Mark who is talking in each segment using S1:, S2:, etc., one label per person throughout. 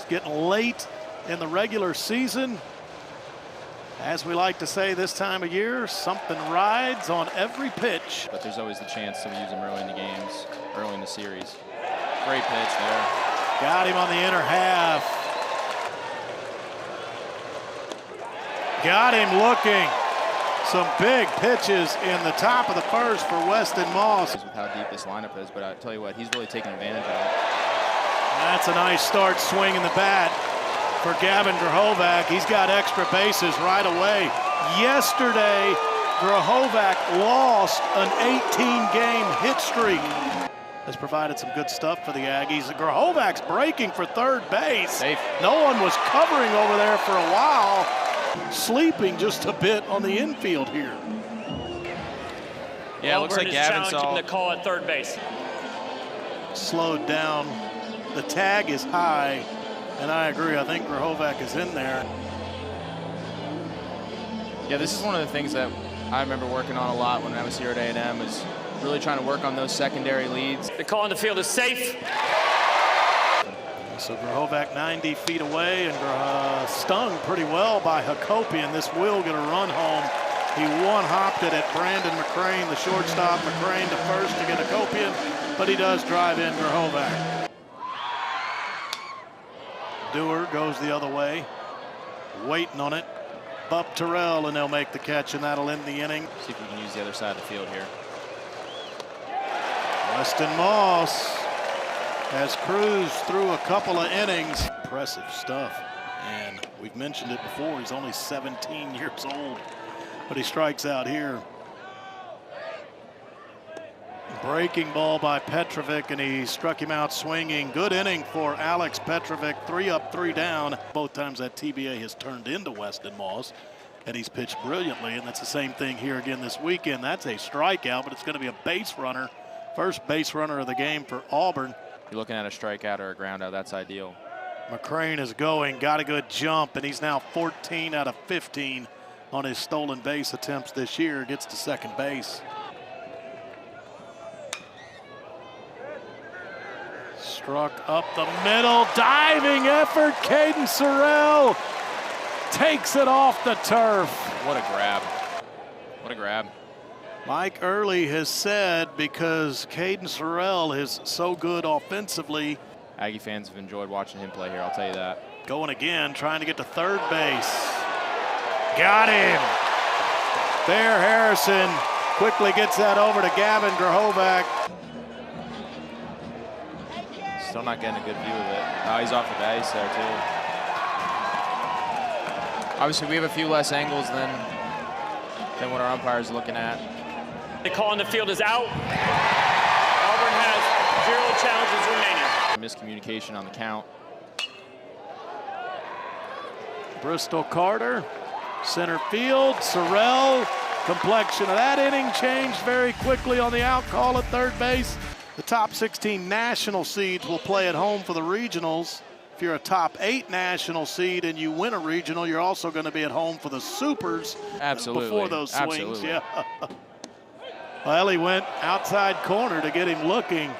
S1: getting late in the regular season. As we like to say this time of year, something rides on every pitch.
S2: But there's always the chance to use them early in the games, early in the series. Great pitch there.
S1: Got him on the inner half. Got him looking. Some big pitches in the top of the first for Weston Moss.
S2: With how deep this lineup is, but I tell you what, he's really taking advantage of it.
S1: That's a nice start swinging the bat for Gavin Grahovac. He's got extra bases right away. Yesterday, Grahovac lost an 18-game hit streak. Has provided some good stuff for the Aggies. Grahovac's breaking for third base.
S2: Safe.
S1: No one was covering over there for a while. Sleeping just a bit on the infield here.
S2: Yeah, it looks like Gavin saw
S3: the call at third base.
S1: Slowed down. The tag is high, and I agree. I think Grahovac is in there.
S2: Yeah, this is one of the things that I remember working on a lot when I was here at A&M, is really trying to work on those secondary leads.
S3: The call on the field is safe.
S1: So Grahovac 90 feet away and stung pretty well by Hakopian. This will get a run home. He one-hopped it at Brandon McCrane, the shortstop. McCrane to first to get Hakopian, but he does drive in Grahovac. Dewar goes the other way, waiting on it. Bup Terrell, and they'll make the catch, and that'll end the inning.
S2: See if we can use the other side of the field here.
S1: Weston Moss has cruised through a couple of innings. Impressive stuff. And we've mentioned it before, he's only 17 years old, but he strikes out here. Breaking ball by Petrovic, and he struck him out swinging. Good inning for Alex Petrovic. 3 up, 3 down. Both times that TBA has turned into Weston Moss, and he's pitched brilliantly, and that's the same thing here again this weekend. That's a strikeout, but it's going to be a base runner. First base runner of the game for Auburn.
S2: You're looking at a strikeout or a ground out, that's ideal.
S1: McCrane is going, got a good jump, and he's now 14 out of 15 on his stolen base attempts this year. Gets to second base. Struck up the middle, diving effort. Caden Sorrell takes it off the turf.
S2: What a grab. What a grab.
S1: Mike Early has said because Caden Sorrell is so good offensively.
S2: Aggie fans have enjoyed watching him play here, I'll tell you that.
S1: Going again, trying to get to third base. Got him. Bear Harrison quickly gets that over to Gavin Grahovac.
S2: Still not getting a good view of it. Oh, he's off the base there too. Obviously, we have a few less angles than what our umpire's looking at.
S3: The call on the field is out. Auburn has 0 challenges remaining.
S2: Miscommunication on the count.
S1: Bristol Carter, center field. Sorrell, complexion of that inning changed very quickly on the out call at third base. The top 16 national seeds will play at home for the regionals. If you're a top 8 national seed and you win a regional, you're also going to be at home for the supers.
S2: Absolutely.
S1: Before those swings.
S2: Absolutely.
S1: Yeah. Well, he went outside corner to get him looking,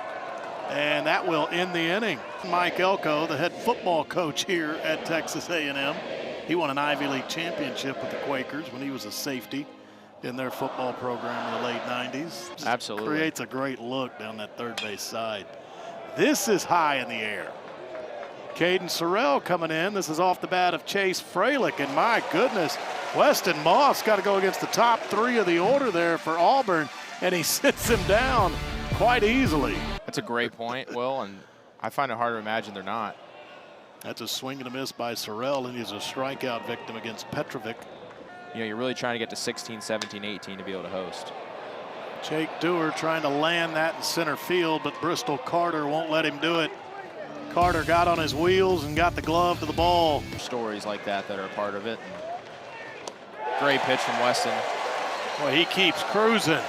S1: and that will end the inning. Mike Elko, the head football coach here at Texas A&M. He won an Ivy League championship with the Quakers when he was a safety in their football program in the late 90s. Just
S2: absolutely.
S1: Creates a great look down that third base side. This is high in the air. Caden Sorrell coming in. This is off the bat of Chase Freilich, and my goodness, Weston Moss got to go against the top 3 of the order there for Auburn, and he sits him down quite easily.
S2: That's a great point, Will, and I find it hard to imagine they're not.
S1: That's a swing and a miss by Sorrell, and he's a strikeout victim against Petrovic.
S2: You know, you're really trying to get to 16, 17, 18 to be able to host.
S1: Jake Dewar trying to land that in center field, but Bristol Carter won't let him do it. Carter got on his wheels and got the glove to the ball.
S2: Stories like that are a part of it. Great pitch from Weston.
S1: Boy, he keeps cruising.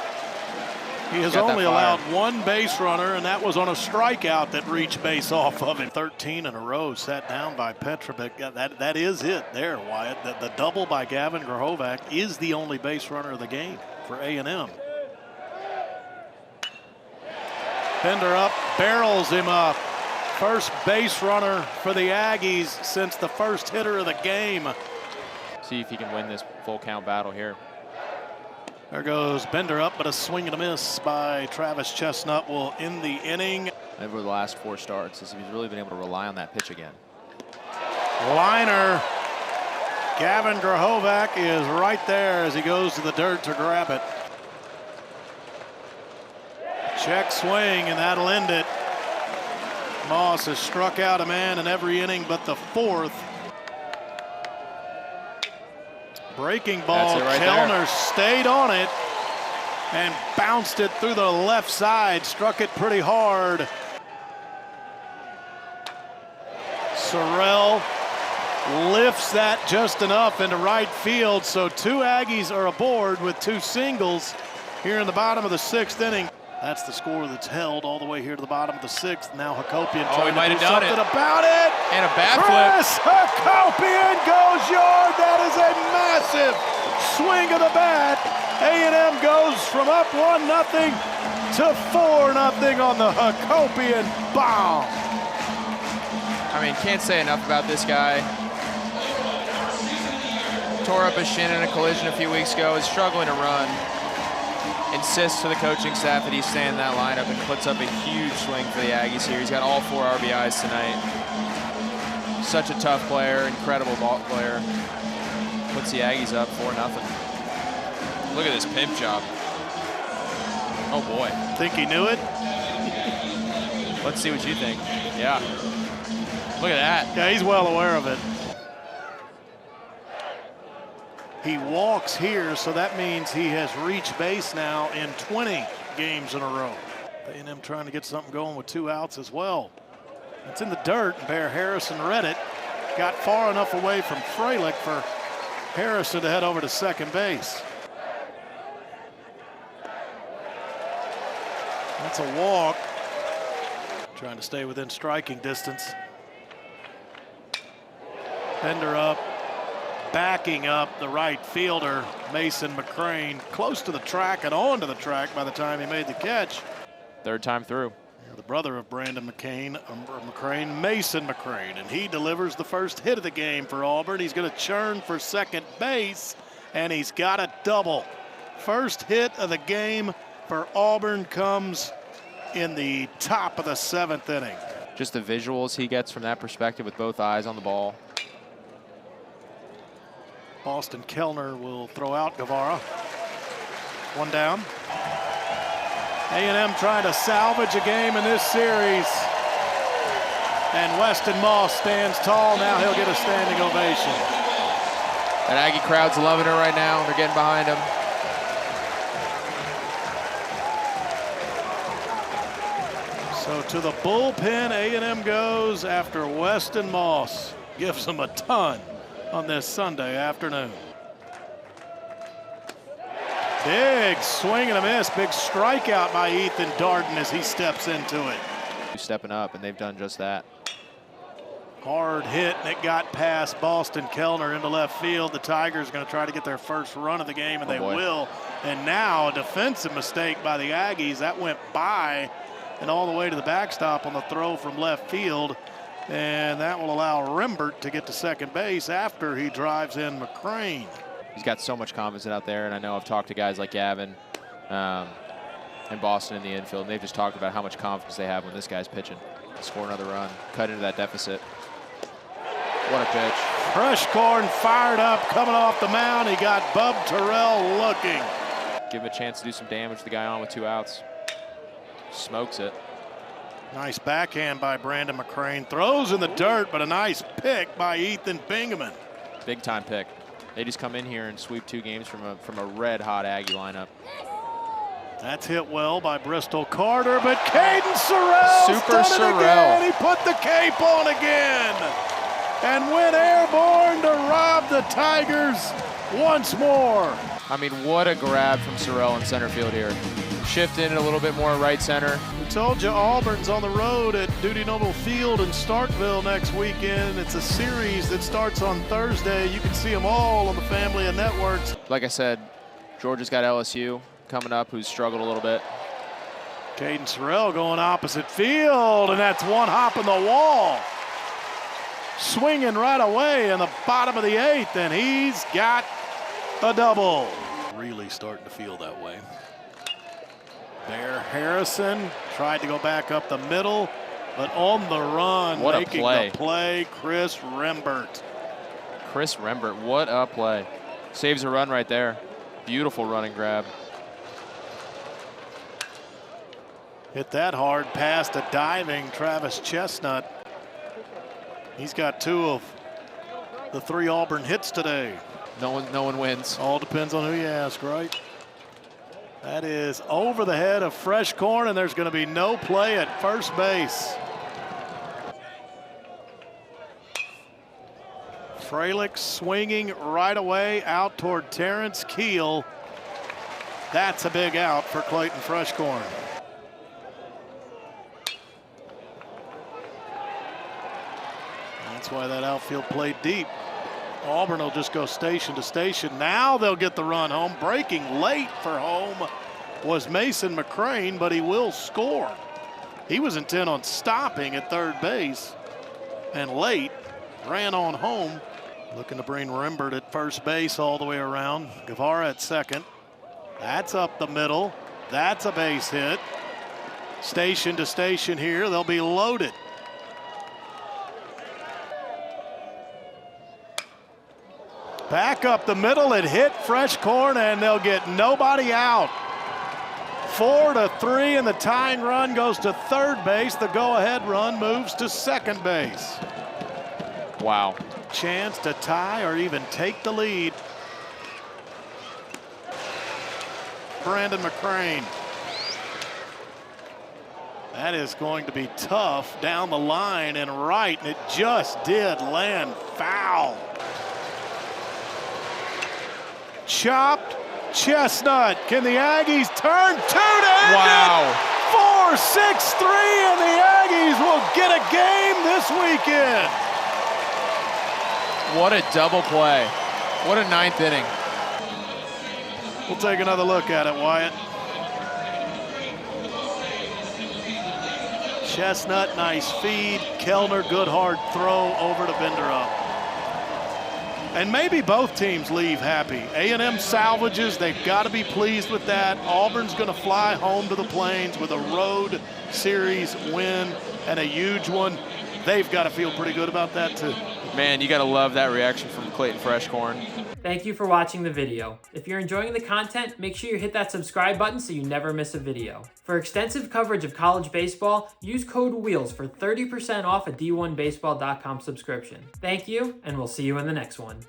S1: He has only allowed 1 base runner, and that was on a strikeout that reached base off of him. 13 in a row sat down by Petrovic. That is it there, Wyatt. The double by Gavin Grahovac is the only base runner of the game for A&M. Bender up, barrels him up. First base runner for the Aggies since the first hitter of the game.
S4: See if he can win this full count battle here.
S1: There goes Bender up, but a swing and a miss by Travis Chestnut will end the inning.
S4: Over the last 4 starts, he's really been able to rely on that pitch again.
S1: Liner. Gavin Grahovac is right there as he goes to the dirt to grab it. Check swing, and that'll end it. Moss has struck out a man in every inning but the 4th. Breaking ball,
S4: right
S1: Kellner
S4: there.
S1: stayed on it and bounced it through the left side, struck it pretty hard. Sorrell lifts that just enough into right field, so 2 Aggies are aboard with 2 singles here in the bottom of the 6th inning. That's the score that's held all the way here to the bottom of the 6th. Now Hakopian trying to do something about it.
S4: And a bat
S1: Chris Hakopian goes yard. That is a massive swing of the bat. A&M goes from up 1-0 to 4-0 on the Hakopian bomb.
S2: I mean, can't say enough about this guy. Tore up his shin in a collision a few weeks ago, is struggling to run. Insists to the coaching staff that he's staying in that lineup and puts up a huge swing for the Aggies here. He's got all 4 RBIs tonight. Such a tough player, incredible ball player. Puts the Aggies up 4-0. Look at this pimp job. Oh boy.
S1: Think he knew it?
S2: Let's see what you think. Yeah. Look at that.
S1: Yeah, he's well aware of it. He walks here, so that means he has reached base now in 20 games in a row. A&M trying to get something going with 2 outs as well. It's in the dirt. Bear Harrison read it. Got far enough away from Freilich for Harrison to head over to second base. That's a walk. Trying to stay within striking distance. Bender up. Backing up the right fielder, Mason McCrane, close to the track and onto the track by the time he made the catch.
S4: 3rd time through.
S1: The brother of Brandon McCrane, Mason McCrane, and he delivers the first hit of the game for Auburn. He's going to churn for second base, and he's got a double. First hit of the game for Auburn comes in the top of the 7th inning.
S4: Just the visuals he gets from that perspective with both eyes on the ball.
S1: Boston Kellner will throw out Guevara. 1 down. A&M trying to salvage a game in this series. And Weston Moss stands tall. Now he'll get a standing ovation.
S2: That Aggie crowd's loving it right now. They're getting behind him.
S1: So to the bullpen A&M goes after Weston Moss. Gives them a ton on this Sunday afternoon. Big swing and a miss. Big strikeout by Ethan Darden as he steps into it.
S4: Stepping up, and they've done just that.
S1: Hard hit, and it got past Boston Kellner into left field. The Tigers are going to try to get their first run of the game, and they will. And now a defensive mistake by the Aggies. That went by and all the way to the backstop on the throw from left field. And that will allow Rembert to get to second base after he drives in McCrane.
S4: He's got so much confidence out there, and I know I've talked to guys like Gavin and Boston in the infield, and they've just talked about how much confidence they have when this guy's pitching. Score another run, cut into that deficit. What a pitch.
S1: Fresh corn fired up, coming off the mound. He got Bub Terrell looking.
S4: Give him a chance to do some damage. The guy on with 2 outs. Smokes it.
S1: Nice backhand by Brandon McCrane. Throws in the dirt, but a nice pick by Ethan Bingaman.
S4: Big time pick. They just come in here and sweep 2 games from a red hot Aggie lineup.
S1: That's hit well by Bristol Carter, but Caden Sorrell
S2: Super Sorrell.
S1: Again. He put the cape on again and went airborne to rob the Tigers once more.
S2: I mean, what a grab from Sorrell in center field here. Shift in a little bit more right center.
S1: We told you Auburn's on the road at Duty Noble Field in Starkville next weekend. It's a series that starts on Thursday. You can see them all on the family of networks.
S2: Like I said, Georgia's got LSU coming up, who's struggled a little bit.
S1: Caden Sorrell going opposite field, and that's one hop in the wall. Swinging right away in the bottom of the 8th, and he's got a double. Really starting to feel that way. There, Harrison tried to go back up the middle, but on the run,
S4: what
S1: making
S4: a play.
S1: the play, Chris Rembert.
S4: Chris Rembert, what a play. Saves a run right there. Beautiful running grab.
S1: Hit that hard past a diving Travis Chestnut. He's got 2 of the 3 Auburn hits today.
S4: No one wins.
S1: All depends on who you ask, right? That is over the head of Fresh Corn, and there's going to be no play at first base. Fralick swinging right away out toward Terrence Keel. That's a big out for Clayton Freshcorn. That's why that outfield played deep. Auburn will just go station to station. Now they'll get the run home. Breaking late for home was Mason McCrane, but he will score. He was intent on stopping at third base, and late ran on home. Looking to bring Rembert at first base all the way around. Guevara at second. That's up the middle. That's a base hit. Station to station here. They'll be loaded. Back up the middle, it hit Fresh Corn, and they'll get nobody out. 4-3, and the tying run goes to third base. The go-ahead run moves to second base.
S4: Wow.
S1: Chance to tie or even take the lead. Brandon McCrane. That is going to be tough down the line and right, and it just did land foul. Chopped Chestnut. Can the Aggies turn 2 to end
S4: Wow.
S1: it? 4-6-3, and the Aggies will get a game this weekend.
S4: What a double play. What a 9th inning.
S1: We'll take another look at it, Wyatt. Chestnut, nice feed. Kellner, good hard throw over to Benderup. And maybe both teams leave happy. A&M salvages, they've got to be pleased with that. Auburn's going to fly home to the Plains with a road series win and a huge one. They've got to feel pretty good about that too.
S4: Man, you got to love that reaction from Clayton Freshcorn.
S5: Thank you for watching the video. If you're enjoying the content, make sure you hit that subscribe button so you never miss a video. For extensive coverage of college baseball, use code WHEELS for 30% off a D1Baseball.com subscription. Thank you, and we'll see you in the next one.